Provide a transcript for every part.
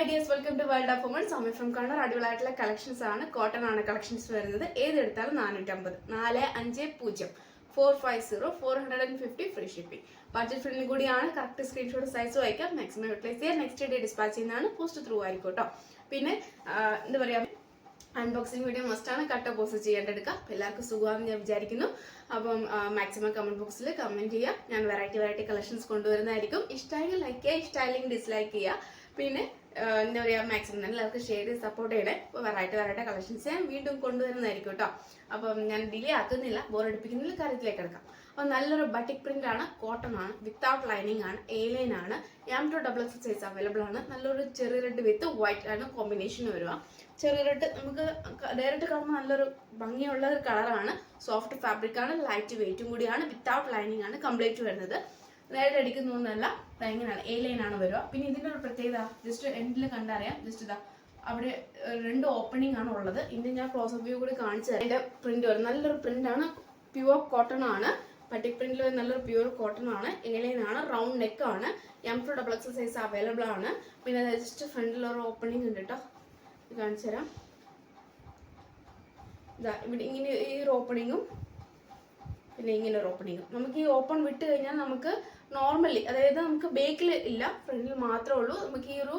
Hi dears, welcome to World of Women. Somi from Kannur. അടിപൊളിയായിട്ടുള്ള collections ആണ്. Cotton ആണ് collections വരുന്നത്. ഏതെടുത്താലും 450 450 450 450 ഫ്രീ ഷിപ്പിംഗ്. ബഡ്ജറ്റ് ഫ്രണ്ട്ലി കൂടിയാണ്. കറക്റ്റ് സ്ക്രീൻഷോട്ട് സൈസ് വായിക്കാം. മാക്സിമം യൂട്ടിലൈസ് ചെയ്യാൻ നെക്സ്റ്റ് ഡേ ഡിസ്പാച്ച് ചെയ്യുന്നതാണ്. പോസ്റ്റ് ത്രൂ ആയിരിക്കും കേട്ടോ. പിന്നെ എന്താ പറയുക, അൺബോക്സിംഗ് വീഡിയോ മസ്റ്റാണ്. കട്ട് പോസ്റ്റ് ചെയ്യേണ്ടെടുക്കാം. എല്ലാവർക്കും സുഖമാണെന്ന് ഞാൻ വിചാരിക്കുന്നു. അപ്പം മാക്സിമം കമന്റ് ബോക്സിൽ കമന്റ് ചെയ്യുക. ഞാൻ വെറൈറ്റി കളക്ഷൻസ് കൊണ്ടുവരുന്നതായിരിക്കും. ഇഷ്ടമായെങ്കിൽ ലൈക്ക് ചെയ്യുക, ഇഷ്ടമായില്ലെങ്കിൽ ഡിസ്ലൈക്ക് ചെയ്യുക. പിന്നെ എന്താ പറയുക, മാക്സിമം എല്ലാവർക്കും ഷെയർ ചെയ്ത് സപ്പോർട്ട് ചെയ്യണേ. ഇപ്പോൾ വെറൈറ്റി കളക്ഷൻസ് ഞാൻ വീണ്ടും കൊണ്ടുവരുന്നതായിരിക്കും കേട്ടോ. അപ്പം ഞാൻ ഡിലേ ആക്കുന്നില്ല, ബോറടിപ്പിക്കുന്നില്ല, കാര്യത്തിലേക്ക് എടുക്കാം. അപ്പോൾ നല്ലൊരു ബട്ടിക് പ്രിന്റ് ആണ്, കോട്ടൺ ആണ്, വിത്തൗട്ട് ലൈനിങ് ആണ്, എ ലൈൻ ആണ്, M2XX സൈസ് അവൈലബിൾ ആണ്. നല്ലൊരു ചെറിയ റെഡ് വിത്ത് വൈറ്റ് ആണ് കോമ്പിനേഷൻ വരിക. ചെറിയ റെഡ് നമുക്ക് ഡയറക്റ്റ് കാണുമ്പോൾ നല്ലൊരു ഭംഗിയുള്ള ഒരു കളറാണ്. സോഫ്റ്റ് ഫാബ്രിക് ആണ്, ലൈറ്റ് വെയിറ്റും കൂടിയാണ്, വിത്തൗട്ട് ലൈനിങ് ആണ് കംപ്ലീറ്റ് വരുന്നത്. നേരിട്ട് അടിക്കുന്നൊന്നല്ല, ഇങ്ങനെയാണ് എ ലൈൻ ആണ് വരിക. പിന്നെ ഇതിൻ്റെ ഒരു പ്രത്യേകത ജസ്റ്റ് എൻഡിൽ കണ്ടറിയാം. ജസ്റ്റ് ഇതാ അവിടെ 2 ഓപ്പണിംഗ് ആണ് ഉള്ളത്. ഇതിന്റെ ഞാൻ ക്ലോസ് അപ്പ് വ്യൂ കൂടി കാണിച്ചു തരാം. അതിന്റെ പ്രിന്റ് വരും, നല്ലൊരു പ്രിന്റ് ആണ്, പ്യുവർ കോട്ടൺ ആണ്. ബട്ടിക് പ്രിന്റിൽ നല്ലൊരു പ്യുവർ കോട്ടൺ ആണ്, എ ലൈൻ ആണ്, റൗണ്ട് നെക്ക് ആണ്, M2XX സൈസ് അവൈലബിൾ ആണ്. പിന്നെ ജസ്റ്റ് ഫ്രണ്ടിൽ ഒരു ഓപ്പണിംഗ് ഉണ്ട് കേട്ടോ, കാണിച്ചു തരാം. ഇതാ ഇവിടെ ഇങ്ങനെ ഈ ഒരു ഓപ്പണിങ്ങും പിന്നെ ഇങ്ങനെ ഒരു ഓപ്പണിങ്ങും. നമുക്ക് ഈ ഓപ്പൺ വിട്ട് കഴിഞ്ഞാൽ നമുക്ക് നോർമലി, അതായത് നമുക്ക് ബേക്കിൽ ഇല്ല, ഫ്രണ്ടിൽ മാത്രമേ ഉള്ളൂ. നമുക്ക് ഈ ഒരു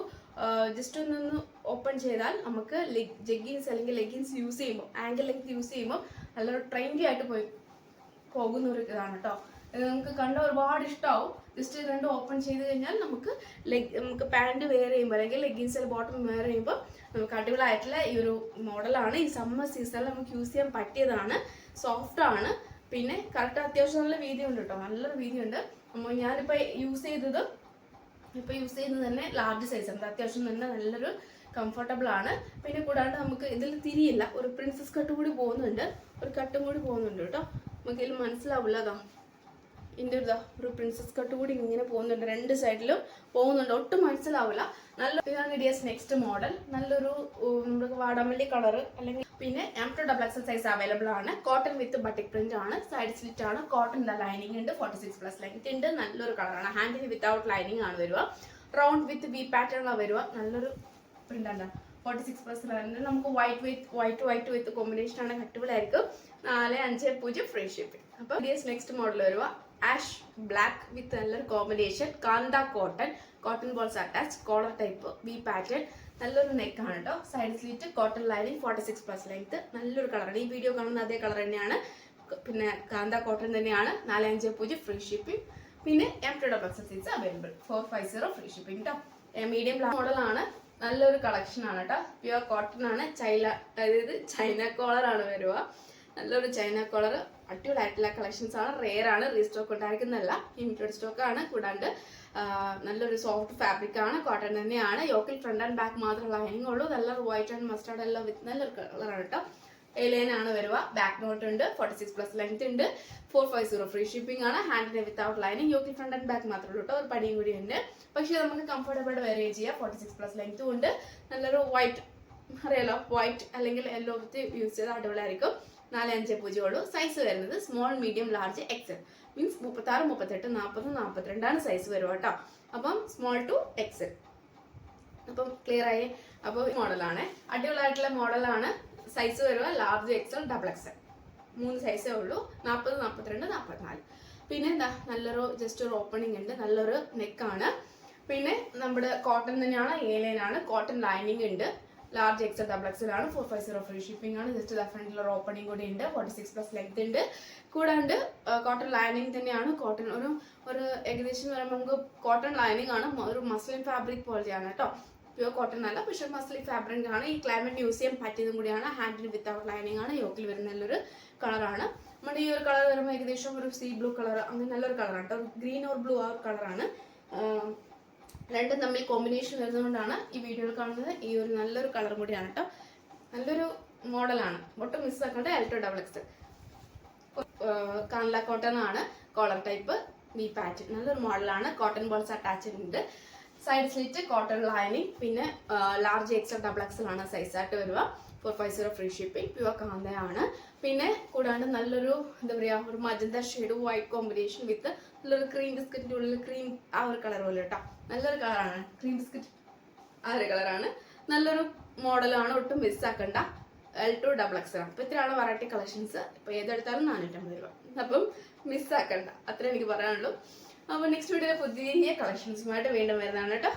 ജസ്റ്റ് ഒന്ന് ഓപ്പൺ ചെയ്താൽ നമുക്ക് ജഗ്ഗീൻസ് അല്ലെങ്കിൽ ലെഗിൻസ് യൂസ് ചെയ്യുമ്പോൾ, ആങ്കിൾ ലെങ്ത് യൂസ് ചെയ്യുമ്പോൾ നല്ലൊരു ട്രെൻഡി ആയിട്ട് പോകുന്ന ഒരു ഇതാണ് കേട്ടോ. നമുക്ക് കണ്ട ഒരുപാട് ഇഷ്ടമാവും. ജസ്റ്റ് 2 ഓപ്പൺ ചെയ്ത് കഴിഞ്ഞാൽ നമുക്ക് പാൻറ് വെയർ ചെയ്യുമ്പോൾ അല്ലെങ്കിൽ ലെഗിൻസിൽ ബോട്ടം വെയർ ചെയ്യുമ്പോൾ നമുക്ക് അടിപൊളിയായിട്ടുള്ള ഈ ഒരു മോഡലാണ്. ഈ സമ്മർ സീസണിൽ നമുക്ക് യൂസ് ചെയ്യാൻ പറ്റിയതാണ്. സോഫ്റ്റ് ആണ്. പിന്നെ കറക്റ്റ് അത്യാവശ്യം നല്ല വീതി ഉണ്ട് കേട്ടോ, നല്ലൊരു വീതി ഉണ്ട്. ഞാനിപ്പോൾ യൂസ് ചെയ്തത് തന്നെ ലാർജ് സൈസ് ആണ്. അത്യാവശ്യം തന്നെ നല്ലൊരു കംഫർട്ടബിൾ ആണ്. പിന്നെ കൂടാണ്ട് നമുക്ക് ഇതിൽ തിരിയില്ല, ഒരു പ്രിൻസസ് കട്ട് കൂടി പോകുന്നുണ്ട്, ഒരു കട്ടും കൂടി പോകുന്നുണ്ട് കേട്ടോ. നമുക്ക് ഇതിൽ മനസ്സിലാവില്ല. അതാ ഇതിൻ്റെ ഒരു പ്രിൻസസ് കട്ട് കൂടി ഇങ്ങനെ പോകുന്നുണ്ട്, 2 സൈഡിലും പോകുന്നുണ്ട്, ഒട്ടും മനസ്സിലാവില്ല. നല്ല ഇതാണ് ഡിയസ് നെക്സ്റ്റ് മോഡൽ. നല്ലൊരു നമുക്ക് വാടാമല്ലി കളർ അല്ലെങ്കിൽ പിന്നെ M2XX സൈസ് അവൈലബിൾ ആണ്. കോട്ടൺ വിത്ത് ബട്ടിക് പ്രിന്റ് ആണ്, സൈഡ് സ്ലിറ്റ് ആണ്, കോട്ടൺ ലൈനിങ് ഉണ്ട്, 46+ ലെങ്ത് ഉണ്ട്. നല്ലൊരു കളറാണ്. ഹാൻഡിന് വിത്തൗട്ട് ലൈനിങ് ആണ് വരിക. റൗണ്ട് വിത്ത് വി പാറ്റേൺ ആണ് വരിക. നല്ലൊരു പ്രിന്റ് ആണ്, 46+ ലെങ്ത്. നമുക്ക് വൈറ്റ് വിത്ത് കോമ്പിനേഷൻ ആണ്, അടിപൊളിയായിരിക്കും. 450 ഫ്രീ ഷിപ്പിംഗ്. അപ്പോൾ ഡിയസ് നെക്സ്റ്റ് മോഡൽ വരിക ആഷ് ബ്ലാക്ക് വിത്ത് നല്ലൊരു കോമ്പിനേഷൻ, കാന്ത cotton balls attach, collar type, V pattern, നല്ലൊരു നെക്കാണ് കേട്ടോ. Side slit, cotton lining, 46+ length. നല്ലൊരു കളറാണ്. ഈ വീഡിയോ കാണുന്ന അതേ കളർ തന്നെയാണ്. പിന്നെ കാന്ത കോട്ടൺ തന്നെയാണ്. 450 ഫ്രീ ഷിപ്പിംഗ്. പിന്നെ M2XX size available, 450 free shipping കേട്ടോ. മീഡിയം മോഡലാണ്. നല്ലൊരു കളക്ഷൻ ആണ് കേട്ടോ. പ്യുവർ കോട്ടൺ ആണ്, അതായത് ചൈന കോളർ ആണ് വരിക. നല്ലൊരു ചൈന കോളർ, അടിപൊളിയായിട്ടുള്ള കളക്ഷൻസ് ആണ്. റെയർ ആണ്, റീസ്റ്റോക്ക് ഉണ്ടായിരിക്കുന്നതല്ല, ലിമിറ്റഡ് സ്റ്റോക്ക് ആണ്. കൂടാണ്ട് നല്ലൊരു സോഫ്റ്റ് ഫാബ്രിക് ആണ്, കോട്ടൺ തന്നെയാണ്. യോക്കിൽ ഫ്രണ്ട് ആൻഡ് ബാക്ക് മാത്രമേ ലൈനിങ് ഉള്ളൂ. നല്ലൊരു വൈറ്റ് ആൻഡ് മസ്റ്റാർഡ് എല്ലാം വിത്ത് നല്ലൊരു കളറാണ് കേട്ടോ. എ ലൈൻ ആണ് വരിക. ബാക്ക് നോട്ട് ഉണ്ട്, 46+ ലെങ്ത് ഉണ്ട്, 450 ഫ്രീ ഷിപ്പിംഗ് ആണ്. ഹാൻഡിന് വിത്തൗട്ട് ലൈനിങ്, യോക്കിൽ ഫ്രണ്ട് ആൻഡ് ബാക്ക് മാത്രമേ ഉള്ളൂ കേട്ടോ. ഒരു പടിയും കൂടി ഉണ്ട്, പക്ഷേ നമുക്ക് കംഫർട്ടബിൾ വെയർ ചെയ്യാം. 46+ ലെങ്ത്തും ഉണ്ട്. നല്ലൊരു വൈറ്റ്, അറിയാലോ, വൈറ്റ് അല്ലെങ്കിൽ യെല്ലോ വിത്ത് യൂസ് ചെയ്ത് അടിപൊളിയായിരിക്കും. 450 ഉള്ളൂ. സൈസ് വരുന്നത് small, medium, large, XL. Means 36, 38, 40, 42 size വരും കേട്ടോ. അപ്പം സ്മോൾ ടു എക്സൽ. അപ്പം ക്ലിയർ ആയി. അപ്പോൾ മോഡലാണ്, അടിപൊളിയായിട്ടുള്ള മോഡലാണ്. സൈസ് വരുക ലാർജ്, എക്സൽ, ഡബിൾ എക്സൽ, 3 സൈസേ ഉള്ളൂ. 40, 42, 44. പിന്നെ എന്താ നല്ലൊരു ജസ്റ്റ് ഒരു ഓപ്പണിംഗ് ഉണ്ട്, നല്ലൊരു നെക്കാണ്. പിന്നെ നമ്മുടെ കോട്ടൺ തന്നെയാണ്, എ ലൈൻ ആണ്, കോട്ടൺ ലൈനിങ് ഉണ്ട്. ലാർജ്, എക്സൽ, ഡബിൾ എക്സൽ ആണ്. 450 ഫ്രീ ഷിപ്പിംഗ് ആണ്. ജസ്റ്റ് ഫ്രണ്ടിൽ ഒരു ഓപ്പണിംഗ് കൂടി ഉണ്ട്, 46+ ലെങ്ത് ഉണ്ട്. കൂടാണ്ട് കോട്ടൺ ലൈനിങ് തന്നെയാണ്. കോട്ടൺ ഒരു ഏകദേശം പറയുമ്പോൾ നമുക്ക് കോട്ടൺ ലൈനിങ് ആണ്, ഒരു മസ്ലിൻ ഫാബ്രിക് പോലെയാണ് കേട്ടോ. പ്യുവർ കോട്ടൺ അല്ല, പക്ഷേ മസ്ലിൻ ഫാബ്രിക് ആണ്. ഈ ക്ലൈമറ്റ് യൂസ് ചെയ്യാൻ പറ്റിയതും കൂടിയാണ്. ഹാൻഡിന് വിത്തൗട്ട് ലൈനിങ് ആണ്. യോക്കിൽ വരുന്ന നല്ലൊരു കളറാണ്. നമ്മുടെ ഈ ഒരു കളർ വരുമ്പോൾ ഏകദേശം ഒരു സീ ബ്ലൂ കളർ, അങ്ങനെ നല്ലൊരു കളറാണ് കേട്ടോ. ഗ്രീൻ ഓർ ബ്ലൂ ആ ഒരു കളറാണ്. രണ്ടും തമ്മിൽ കോമ്പിനേഷൻ വരുന്നതുകൊണ്ടാണ് ഈ വീഡിയോയിൽ കാണുന്നത്. ഈ ഒരു നല്ലൊരു കളർ കൂടിയാണ് കേട്ടോ. നല്ലൊരു മോഡലാണ്, ഒട്ടും മിസ്സാക്കേണ്ട. M2XX കാൻല കോട്ടൺ ആണ്, കോളർ ടൈപ്പ്, വി പാറ്റേൺ, നല്ലൊരു മോഡലാണ്. കോട്ടൺ ബോൾസ് അറ്റാച്ച്ഡ് ഉണ്ട്. സൈഡ് സ്ലിറ്റ്, കോട്ടൺ ലൈനിങ്, പിന്നെ ലാർജ്, എക്സൽ, ഡബിൾ എക്സൽ ആണ് സൈസായിട്ട് വരിക. 450 ഫ്രീ ഷിപ്പിംഗ്. പ്യുവർ കാന്തയാണ്. പിന്നെ കൂടാണ്ട് നല്ലൊരു എന്താ പറയുക, ഒരു magenta shade white combination with നല്ലൊരു ക്രീം ബിസ്ക്കറ്റിൻ്റെ ഉള്ളിൽ ക്രീം ആ ഒരു കളർ പോലെ കേട്ടോ. നല്ലൊരു കളറാണ്, ക്രീം ബിസ്ക്കറ്റ് ആ ഒരു കളറാണ്. നല്ലൊരു മോഡലാണ്, ഒട്ടും മിസ്സാക്കണ്ട. L2 XXL ആണ്. അപ്പോൾ ഇത്രയാണ് വെറൈറ്റി കളക്ഷൻസ്. ഇപ്പോൾ ഏതെടുത്താലും 450 രൂപ. അപ്പം മിസ്സാക്കണ്ട, അത്രേ എനിക്ക് പറയാനുള്ളൂ. അപ്പോൾ നെക്സ്റ്റ് വീഡിയോയിൽ പുതിയ കളക്ഷൻസുമായിട്ട് വീണ്ടും വരുന്നതാണ് കേട്ടോ.